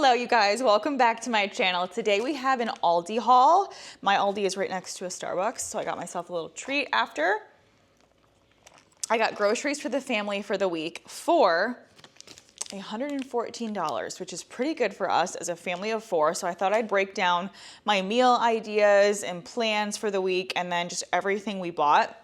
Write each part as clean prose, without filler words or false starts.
Hello you guys, welcome back to my channel. Today we have an Aldi haul. My Aldi is right next to a Starbucks, so I got myself a little treat after. I got groceries for the family for the week for $114, which is pretty good for us as a family of 4. So I thought I'd break down my meal ideas and plans for the week and then just everything we bought.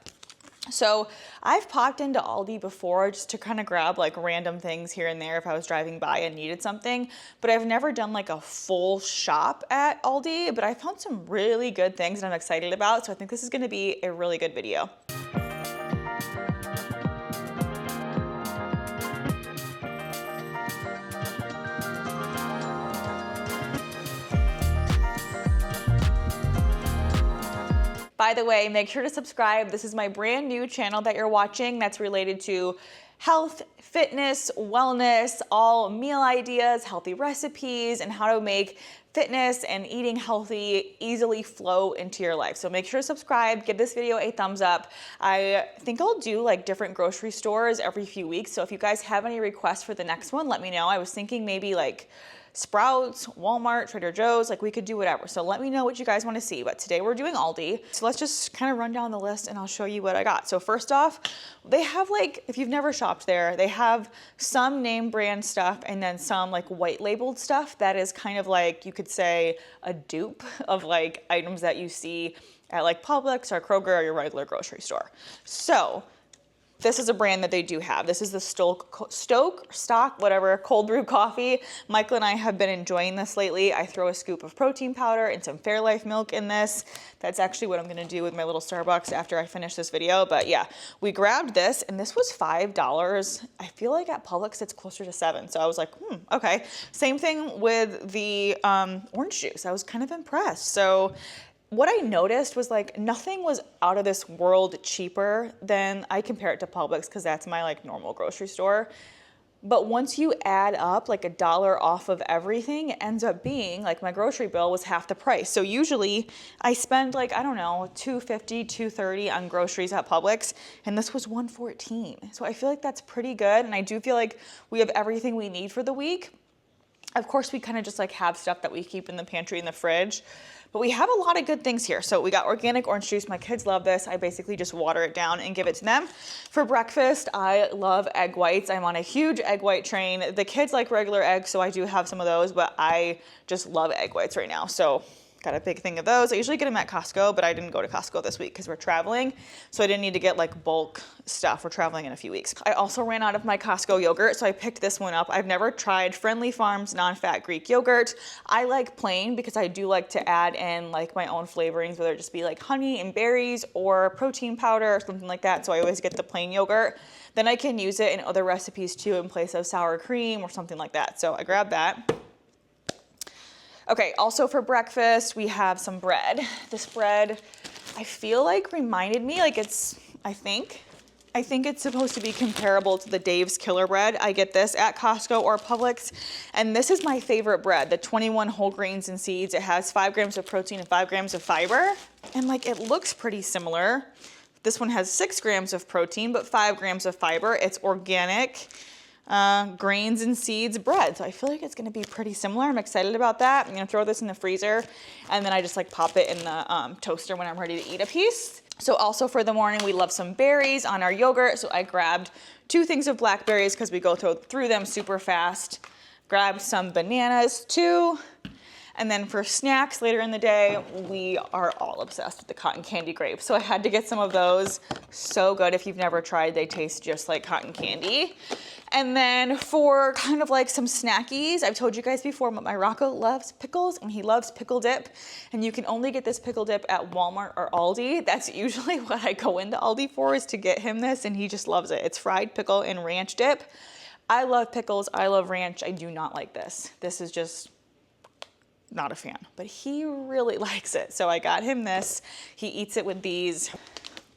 So I've popped into Aldi before just to kind of grab like random things here and there if I was driving by and needed something, but I've never done like a full shop at Aldi, but I found some really good things that I'm excited about. So I think this is going to be a really good video. By the way, make sure to subscribe. This is my brand new channel that you're watching that's related to health, fitness, wellness, all meal ideas, healthy recipes, and how to make fitness and eating healthy easily flow into your life. So make sure to subscribe, give this video a thumbs up. I think I'll do like different grocery stores every few weeks. So if you guys have any requests for the next one, let me know. I was thinking maybe like Sprouts, Walmart, Trader Joe's, like we could do whatever. So let me know what you guys want to see. But today we're doing Aldi. So let's just kind of run down the list and I'll show you what I got. So first off, they have like, if you've never shopped there, they have some name brand stuff and then some like white labeled stuff that is kind of like, you could say a dupe of like items that you see at like Publix or Kroger or your regular grocery store. So this is a brand that they do have. This is the Stock, whatever, cold brew coffee. Michael and I have been enjoying this lately. I throw a scoop of protein powder and some Fairlife milk in this. That's actually what I'm gonna do with my little Starbucks after I finish this video. But yeah, we grabbed this and this was $5. I feel like at Publix it's closer to $7. So I was like, okay. Same thing with the orange juice. I was kind of impressed. So what I noticed was like nothing was out of this world cheaper than, I compare it to Publix because that's my like normal grocery store. But once you add up like $1 off of everything, it ends up being like my grocery bill was half the price. So usually I spend like, I don't know, $2.50, $2.30 on groceries at Publix, and this was $114. So I feel like that's pretty good. And I do feel like we have everything we need for the week. Of course, we kind of just like have stuff that we keep in the pantry in the fridge, but we have a lot of good things here. So we got organic orange juice. My kids love this. I basically just water it down and give it to them. For breakfast, I love egg whites. I'm on a huge egg white train. The kids like regular eggs, so I do have some of those, but I just love egg whites right now. So got a big thing of those. I usually get them at Costco, but I didn't go to Costco this week because we're traveling. So I didn't need to get like bulk stuff. We're traveling in a few weeks. I also ran out of my Costco yogurt, so I picked this one up. I've never tried Friendly Farms non-fat Greek yogurt. I like plain because I do like to add in like my own flavorings, whether it just be like honey and berries or protein powder or something like that. So I always get the plain yogurt. Then I can use it in other recipes too in place of sour cream or something like that. So I grabbed that. Okay, also for breakfast, we have some bread. This bread, I feel like reminded me, like it's, I think it's supposed to be comparable to the Dave's Killer Bread. I get this at Costco or Publix, and this is my favorite bread, the 21 whole grains and seeds. It has 5 grams of protein and 5 grams of fiber, and like it looks pretty similar. This one has 6 grams of protein, but 5 grams of fiber. It's organic. Grains and seeds bread. So I feel like it's going to be pretty similar. I'm excited about that. I'm going to throw this in the freezer and then I just like pop it in the toaster when I'm ready to eat a piece. So also for the morning, we love some berries on our yogurt. So I grabbed 2 things of blackberries because we go through them super fast. Grabbed some bananas too. And then for snacks later in the day, we are all obsessed with the cotton candy grapes. So I had to get some of those. So good. If you've never tried, they taste just like cotton candy. And then for kind of like some snackies, I've told you guys before, but my Rocco loves pickles and he loves pickle dip. And you can only get this pickle dip at Walmart or Aldi. That's usually what I go into Aldi for, is to get him this, and he just loves it. It's fried pickle and ranch dip. I love pickles. I love ranch. I do not like this. This is just not a fan, but he really likes it. So I got him this. He eats it with these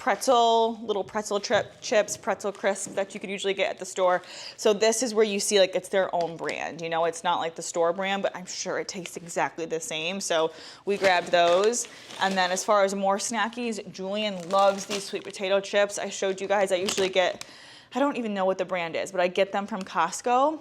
little pretzel chips, pretzel crisps that you could usually get at the store. So this is where you see like it's their own brand, you know, it's not like the store brand, but I'm sure it tastes exactly the same. So we grabbed those. And then as far as more snackies, Julian loves these sweet potato chips. I showed you guys, I usually get, I don't even know what the brand is, but I get them from Costco.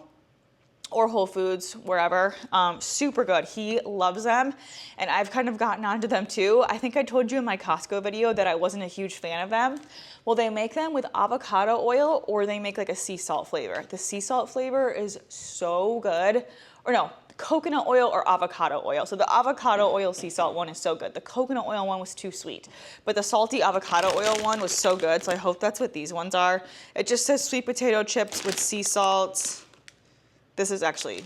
or Whole Foods, wherever. Super good. He loves them, and I've kind of gotten onto them too. I think I told you in my Costco video that I wasn't a huge fan of them. Well, they make them with avocado oil, or they make like a sea salt flavor. The sea salt flavor is so good. Or no, coconut oil or avocado oil. So the avocado oil sea salt one is so good. The coconut oil one was too sweet, but the salty avocado oil one was so good. So I hope that's what these ones are. It just says sweet potato chips with sea salt. This is actually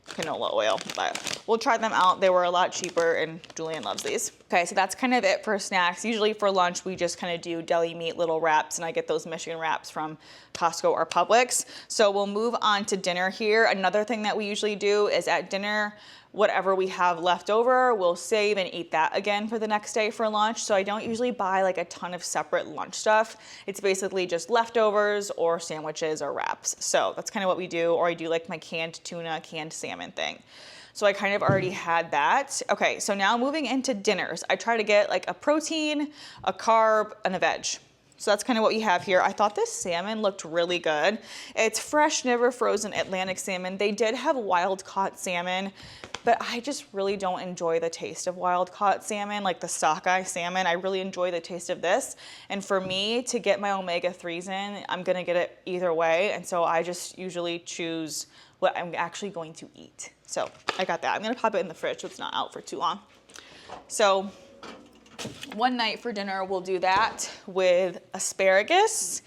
canola oil, but we'll try them out. They were a lot cheaper, and Julian loves these. Okay, so that's kind of it for snacks. Usually for lunch, we just kind of do deli meat little wraps, and I get those Michigan wraps from Costco or Publix. So we'll move on to dinner here. Another thing that we usually do is at dinner, whatever we have left over, we'll save and eat that again for the next day for lunch. So I don't usually buy like a ton of separate lunch stuff. It's basically just leftovers or sandwiches or wraps. So that's kind of what we do. Or I do like my canned tuna, canned salmon thing. So I kind of already had that. Okay, so now moving into dinners. I try to get like a protein, a carb, and a veg. So that's kind of what we have here. I thought this salmon looked really good. It's fresh, never frozen Atlantic salmon. They did have wild caught salmon, but I just really don't enjoy the taste of wild caught salmon, like the sockeye salmon. I really enjoy the taste of this. And for me to get my omega-3s in, I'm gonna get it either way. And so I just usually choose what I'm actually going to eat. So I got that. I'm gonna pop it in the fridge so it's not out for too long. So one night for dinner, we'll do that with asparagus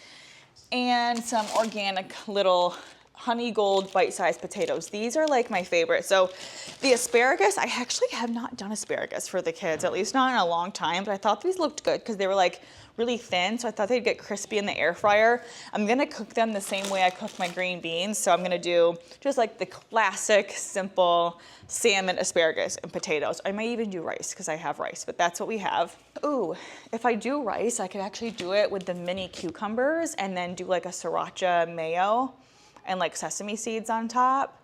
and some organic little honey gold bite-sized potatoes. These are like my favorite. So the asparagus, I actually have not done asparagus for the kids, at least not in a long time, but I thought these looked good because they were like really thin, so I thought they'd get crispy in the air fryer. I'm gonna cook them the same way I cook my green beans, so I'm gonna do just like the classic, simple salmon, asparagus, and potatoes. I might even do rice because I have rice, but that's what we have. Ooh, if I do rice, I could actually do it with the mini cucumbers and then do like a sriracha mayo and like sesame seeds on top.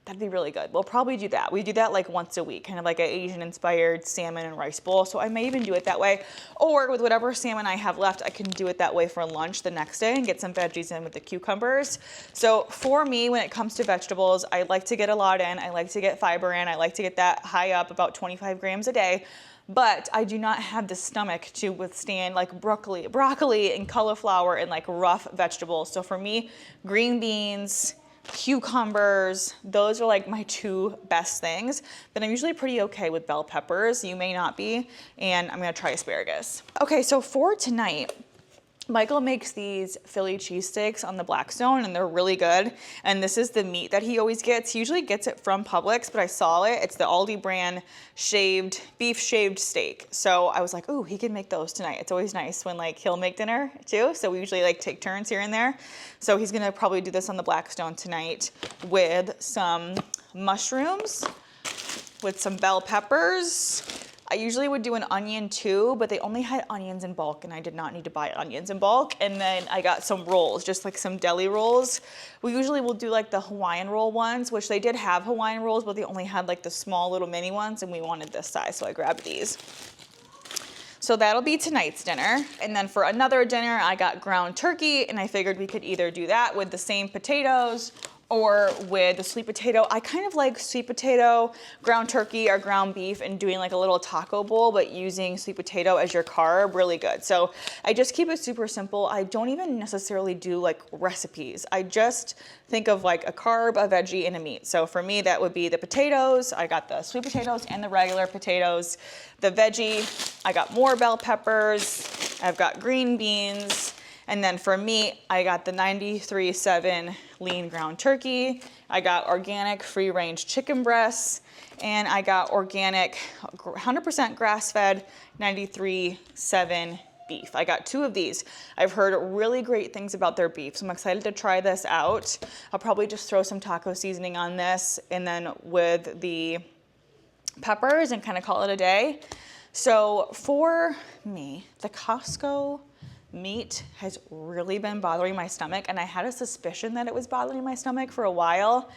That'd be really good. We'll probably do that. We do that like once a week, kind of like an Asian inspired salmon and rice bowl. So I may even do it that way. Or with whatever salmon I have left, I can do it that way for lunch the next day and get some veggies in with the cucumbers. So for me, when it comes to vegetables, I like to get a lot in. I like to get fiber in. I like to get that high up, about 25 grams a day. But I do not have the stomach to withstand like broccoli and cauliflower and like rough vegetables. So for me, green beans, cucumbers, those are like my two best things. But I'm usually pretty okay with bell peppers. You may not be. And I'm gonna try asparagus. Okay, so for tonight, Michael makes these Philly cheesesteaks on the Blackstone, and they're really good. And this is the meat that he always gets. He usually gets it from Publix, but I saw it. It's the Aldi brand beef shaved steak. So I was like, ooh, he can make those tonight. It's always nice when like he'll make dinner too. So we usually like take turns here and there. So he's gonna probably do this on the Blackstone tonight with some mushrooms, with some bell peppers. I usually would do an onion too, but they only had onions in bulk and I did not need to buy onions in bulk. And then I got some rolls, just like some deli rolls. We usually will do like the Hawaiian roll ones, which they did have Hawaiian rolls, but they only had like the small little mini ones and we wanted this size, so I grabbed these. So that'll be tonight's dinner. And then for another dinner, I got ground turkey, and I figured we could either do that with the same potatoes or with the sweet potato. I kind of like sweet potato, ground turkey, or ground beef, and doing like a little taco bowl, but using sweet potato as your carb, really good. So I just keep it super simple. I don't even necessarily do like recipes. I just think of like a carb, a veggie, and a meat. So for me, that would be the potatoes. I got the sweet potatoes and the regular potatoes. The veggie, I got more bell peppers. I've got green beans. And then for meat, I got the 93.7 lean ground turkey. I got organic free range chicken breasts, and I got organic 100% grass-fed 93.7 beef. I got 2 of these. I've heard really great things about their beef, so I'm excited to try this out. I'll probably just throw some taco seasoning on this, and then with the peppers, and kind of call it a day. So for me, the Costco meat has really been bothering my stomach, and I had a suspicion that it was bothering my stomach for a while.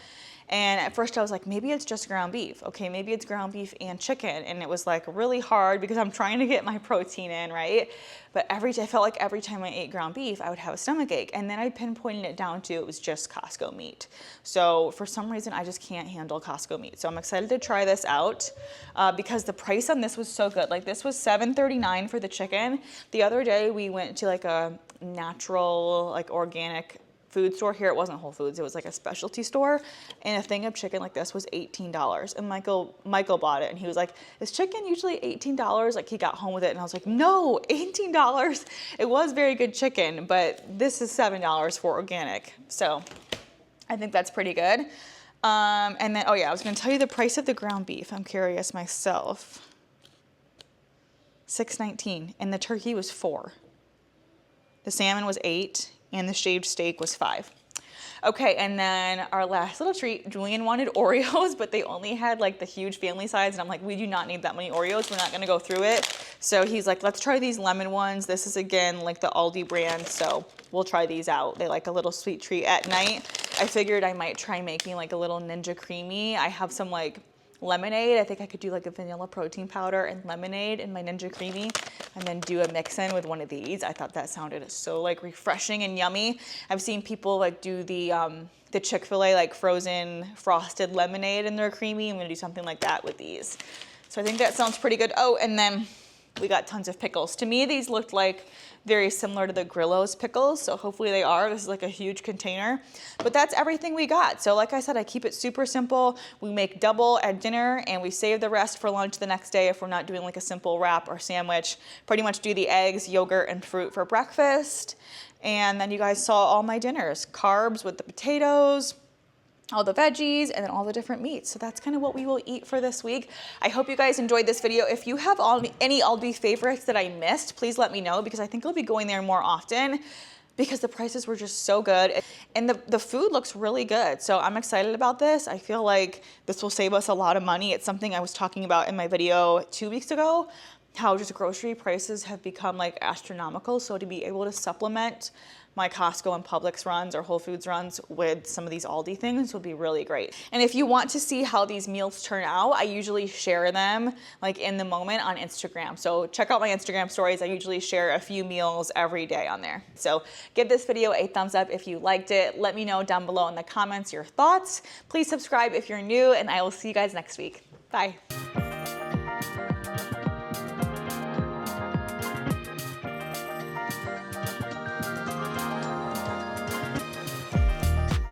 And at first I was like, maybe it's just ground beef. Okay, maybe it's ground beef and chicken. And it was like really hard because I'm trying to get my protein in, right? But I felt like every time I ate ground beef, I would have a stomach ache. And then I pinpointed it down to it was just Costco meat. So for some reason, I just can't handle Costco meat. So I'm excited to try this out because the price on this was so good. Like this was $7.39 for the chicken. The other day we went to like a natural, like organic food store here. It wasn't Whole Foods, it was like a specialty store, and a thing of chicken like this was $18. And Michael bought it and he was like, is chicken usually $18? Like he got home with it and I was like, no, $18. It was very good chicken, but this is $7 for organic. So I think that's pretty good. And then, oh yeah, I was gonna tell you the price of the ground beef. I'm curious myself. $6.19, and the turkey was $4. The salmon was $8, and the shaved steak was $5. Okay, and then our last little treat, Julian wanted Oreos, but they only had like the huge family size, and I'm like, we do not need that many Oreos. We're not gonna go through it. So he's like, let's try these lemon ones. This is again like the Aldi brand, so we'll try these out. They like a little sweet treat at night. I figured I might try making like a little Ninja Creamy. I have some like lemonade. I think I could do like a vanilla protein powder and lemonade in my Ninja Creamy and then do a mix in with one of these. I thought that sounded so like refreshing and yummy. I've seen people like do the Chick-fil-A like frozen frosted lemonade in their creamy. I'm gonna do something like that with these. So I think that sounds pretty good. Oh, and then we got tons of pickles. To me, these looked like very similar to the Grillo's pickles, so hopefully they are. This is like a huge container. But that's everything we got. So like I said, I keep it super simple. We make double at dinner and we save the rest for lunch the next day if we're not doing like a simple wrap or sandwich. Pretty much do the eggs, yogurt, and fruit for breakfast. And then you guys saw all my dinners. Carbs with the potatoes, all the veggies, and then all the different meats. So that's kind of what we will eat for this week. I hope you guys enjoyed this video. If you have any Aldi favorites that I missed, please let me know because I think I'll be going there more often because the prices were just so good. And the food looks really good. So I'm excited about this. I feel like this will save us a lot of money. It's something I was talking about in my video 2 weeks ago, how just grocery prices have become like astronomical. So to be able to supplement my Costco and Publix runs or Whole Foods runs with some of these Aldi things would be really great. And if you want to see how these meals turn out, I usually share them like in the moment on Instagram. So check out my Instagram stories. I usually share a few meals every day on there. So give this video a thumbs up if you liked it. Let me know down below in the comments your thoughts. Please subscribe if you're new, and I will see you guys next week. Bye.